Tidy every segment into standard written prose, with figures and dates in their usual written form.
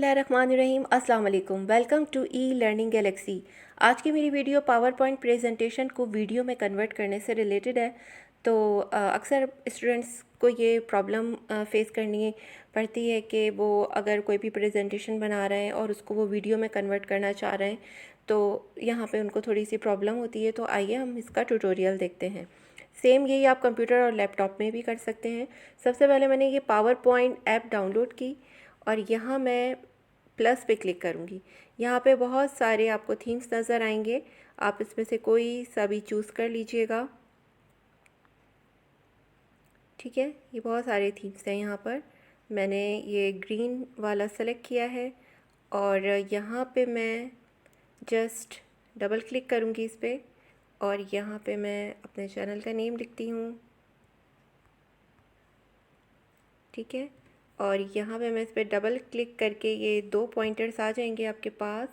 बिस्मिल्लाहिर्रहमानिर्रहीम। अस्सलाम वालेकुम। Welcome to E Learning Galaxy. आज की मेरी वीडियो पावर पॉइंट प्रेजेंटेशन को वीडियो में कन्वर्ट करने से रिलेटेड है। तो अक्सर स्टूडेंट्स को ये प्रॉब्लम फेस करनी पड़ती है कि वो अगर कोई भी प्रेजेंटेशन बना रहे हैं और उसको वो वीडियो में कन्वर्ट करना चाह रहे हैं, तो यहाँ पे उनको थोड़ी सी प्रॉब्लम होती है। तो आइए हम इसका ट्यूटोरियल देखते हैं। सेम यही आप कंप्यूटर और लैपटॉप में भी कर सकते हैं। सबसे पहले मैंने ये पावर पॉइंट ऐप डाउनलोड की और यहाँ मैं प्लस पे क्लिक करूँगी। यहाँ पे बहुत सारे आपको थीम्स नज़र आएंगे, आप इसमें से कोई सा भी चूज़ कर लीजिएगा। ठीक है, ये बहुत सारे थीम्स हैं। यहाँ पर मैंने ये ग्रीन वाला सेलेक्ट किया है और यहाँ पे मैं जस्ट डबल क्लिक करूँगी इस पर और यहाँ पे मैं अपने चैनल का नेम लिखती हूँ। ठीक है, और यहाँ पे मैं इस पर डबल क्लिक करके ये दो पॉइंटर्स आ जाएंगे आपके पास।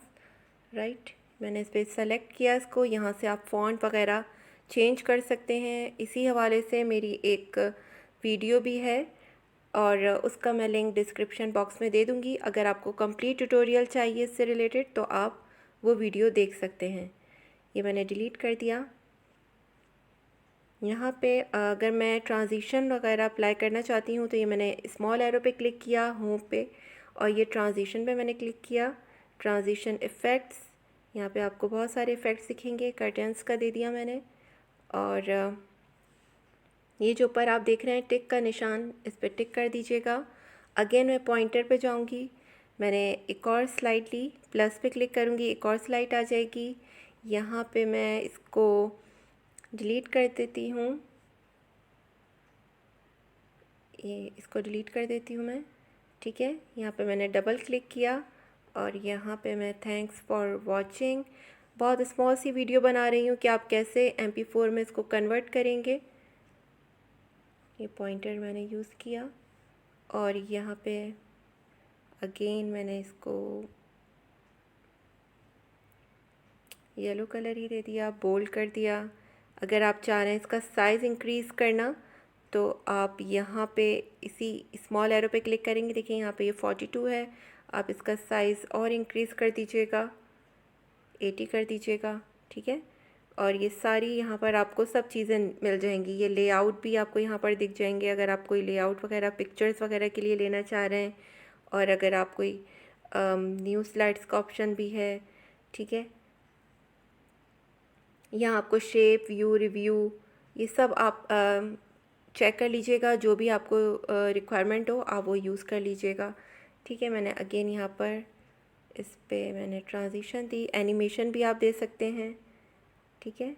राइट, मैंने इस पर सेलेक्ट किया इसको। यहाँ से आप फ़ॉन्ट वगैरह चेंज कर सकते हैं। इसी हवाले से मेरी एक वीडियो भी है और उसका मैं लिंक डिस्क्रिप्शन बॉक्स में दे दूँगी। अगर आपको कंप्लीट ट्यूटोरियल चाहिए इससे रिलेटेड तो आप वो वीडियो देख सकते हैं। ये मैंने डिलीट कर दिया। यहाँ पे अगर मैं ट्रांजिशन वगैरह अप्लाई करना चाहती हूँ तो ये मैंने स्मॉल एरो पे क्लिक किया होम पे और ये ट्रांजिशन पे मैंने क्लिक किया। ट्रांजिशन इफ़ेक्ट्स, यहाँ पे आपको बहुत सारे इफ़ेक्ट्स दिखेंगे। कर्टन्स का दे दिया मैंने और ये जो ऊपर आप देख रहे हैं टिक का निशान, इस पर टिक कर दीजिएगा। अगेन मैं पॉइंटर पे जाऊँगी, मैंने एक और स्लाइड ली, प्लस पे क्लिक करूँगी, एक और स्लाइड आ जाएगी। यहाँ पे मैं इसको डिलीट कर देती हूँ, ये इसको डिलीट कर देती हूँ मैं। ठीक है, यहाँ पे मैंने डबल क्लिक किया और यहाँ पे मैं थैंक्स फॉर वाचिंग बहुत स्मॉल सी वीडियो बना रही हूँ कि आप कैसे MP4 में इसको कन्वर्ट करेंगे। ये पॉइंटर मैंने यूज़ किया और यहाँ पे अगेन मैंने इसको येलो कलर ही दे दिया, बोल्ड कर दिया। अगर आप चाह रहे हैं इसका साइज़ इंक्रीज़ करना तो आप यहाँ पे इसी स्मॉल एरो पे क्लिक करेंगे। देखिए यहाँ पे ये 42 है, आप इसका साइज़ और इंक्रीज़ कर दीजिएगा, 80 कर दीजिएगा। ठीक है, और ये सारी यहाँ पर आपको सब चीज़ें मिल जाएंगी। ये लेआउट भी आपको यहाँ पर दिख जाएंगे अगर आप कोई लेआउट वगैरह पिक्चर्स वगैरह के लिए लेना चाह रहे हैं। और अगर आप कोई न्यू स्लाइड्स का ऑप्शन भी है। ठीक है, यहाँ आपको शेप, व्यू, रिव्यू, ये सब आप चेक कर लीजिएगा। जो भी आपको रिक्वायरमेंट हो आप वो यूज़ कर लीजिएगा। ठीक है, मैंने अगेन यहाँ पर इस पे मैंने ट्रांजिशन दी। एनिमेशन भी आप दे सकते हैं। ठीक है,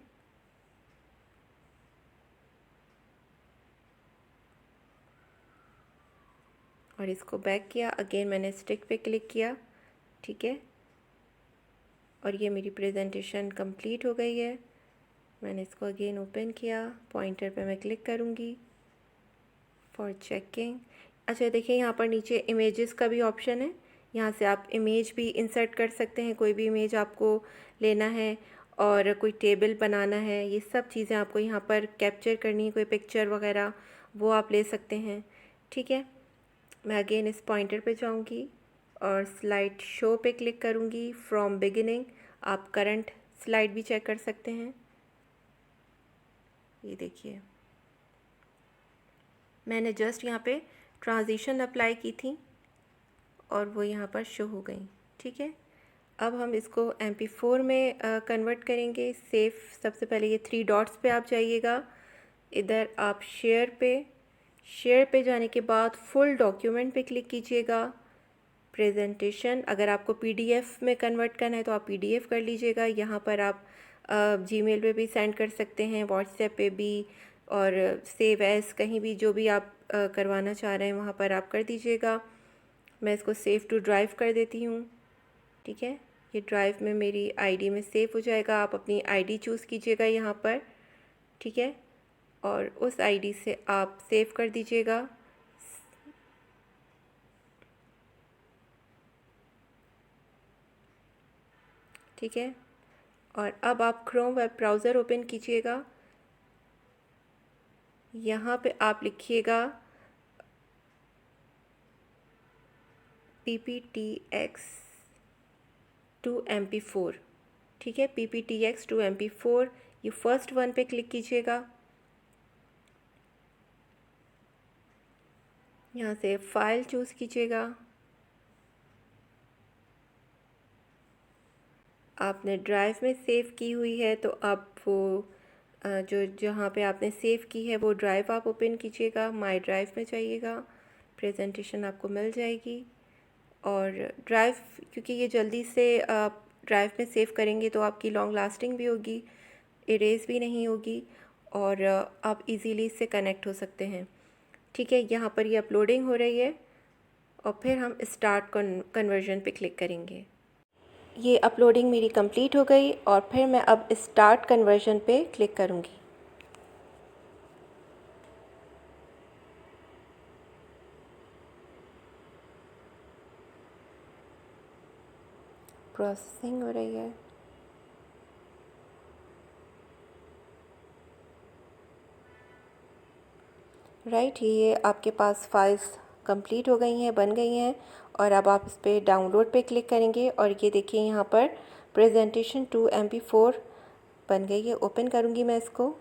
और इसको बैक किया। अगेन मैंने स्टिक पे क्लिक किया। ठीक है, और ये मेरी प्रेजेंटेशन कंप्लीट हो गई है। मैंने इसको अगेन ओपन किया, पॉइंटर पे मैं क्लिक करूँगी फॉर चेकिंग। अच्छा देखिए यहाँ पर नीचे इमेजेस का भी ऑप्शन है, यहाँ से आप इमेज भी इंसर्ट कर सकते हैं। कोई भी इमेज आपको लेना है और कोई टेबल बनाना है, ये सब चीज़ें आपको यहाँ पर कैप्चर करनी है, कोई पिक्चर वगैरह वो आप ले सकते हैं। ठीक है, मैं अगेन इस पॉइंटर पे जाऊँगी और स्लाइड शो पे क्लिक करूँगी फ्रॉम बिगिनिंग। आप करंट स्लाइड भी चेक कर सकते हैं। ये देखिए मैंने जस्ट यहाँ पे ट्रांजिशन अप्लाई की थी और वो यहाँ पर शो हो गई। ठीक है, अब हम इसको MP4 में कन्वर्ट करेंगे। सेव, सबसे पहले ये 3 डॉट्स पे आप जाइएगा। इधर आप शेयर पे जाने के बाद फुल डॉक्यूमेंट पे क्लिक कीजिएगा। प्रेजेंटेशन, अगर आपको PDF में कन्वर्ट करना है तो आप PDF कर लीजिएगा। यहाँ पर आप जीमेल पे भी सेंड कर सकते हैं, व्हाट्सएप पे भी, और सेव एज़ कहीं भी जो भी आप करवाना चाह रहे हैं वहाँ पर आप कर दीजिएगा। मैं इसको सेव टू ड्राइव कर देती हूँ। ठीक है, ये ड्राइव में मेरी ID में सेव हो जाएगा। आप अपनी ID चूज़ कीजिएगा यहाँ पर। ठीक है, और उस ID से आप सेव कर दीजिएगा। ठीक है, और अब आप क्रोम वेब ब्राउज़र ओपन कीजिएगा। यहाँ पे आप लिखिएगा PPTX2MP4, ठीक है, PPTX2MP4, ये फर्स्ट वन पे क्लिक कीजिएगा। यहाँ से फ़ाइल चूज़ कीजिएगा। आपने ड्राइव में सेव की हुई है तो आप वो जो जहाँ पे आपने सेव की है वो ड्राइव आप ओपन कीजिएगा। माय ड्राइव में जाइएगा, प्रेजेंटेशन आपको मिल जाएगी। और ड्राइव, क्योंकि ये जल्दी से आप ड्राइव में सेव करेंगे तो आपकी लॉन्ग लास्टिंग भी होगी, इरेज भी नहीं होगी, और आप इजीली इससे कनेक्ट हो सकते हैं। ठीक है, यहाँ पर ये अपलोडिंग हो रही है और फिर हम स्टार्ट कन्वर्जन पे क्लिक करेंगे। ये अपलोडिंग मेरी कंप्लीट हो गई और फिर मैं अब स्टार्ट कन्वर्जन पे क्लिक करूँगी। प्रोसेसिंग हो रही है। राइट, ये आपके पास फाइल्स कंप्लीट हो गई हैं, बन गई हैं, और अब आप इस पर डाउनलोड पे क्लिक करेंगे और ये देखिए यहाँ पर प्रेजेंटेशन 2MP4 बन गई है। ओपन करूँगी मैं इसको।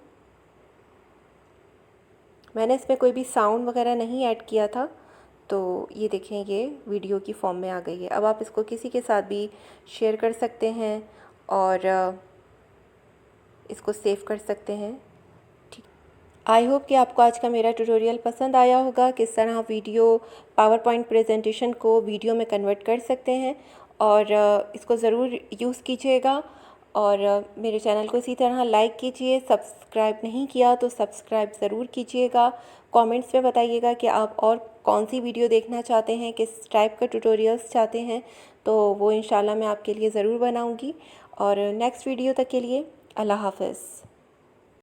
मैंने इसमें कोई भी साउंड वगैरह नहीं ऐड किया था, तो ये देखें ये वीडियो की फॉर्म में आ गई है। अब आप इसको किसी के साथ भी शेयर कर सकते हैं और इसको सेव कर सकते हैं। ठीक, आई होप कि आपको आज का मेरा ट्यूटोरियल पसंद आया होगा, किस तरह वीडियो पावर पॉइंट प्रेजेंटेशन को वीडियो में कन्वर्ट कर सकते हैं, और इसको ज़रूर यूज़ कीजिएगा। और मेरे चैनल को इसी तरह लाइक कीजिए। सब्सक्राइब नहीं किया तो सब्सक्राइब ज़रूर कीजिएगा। कमेंट्स में बताइएगा कि आप और कौन सी वीडियो देखना चाहते हैं, किस टाइप का ट्यूटोरियल्स चाहते हैं, तो वो इंशाल्लाह मैं आपके लिए ज़रूर बनाऊंगी। और नेक्स्ट वीडियो तक के लिए अल्लाह हाफ़िज़।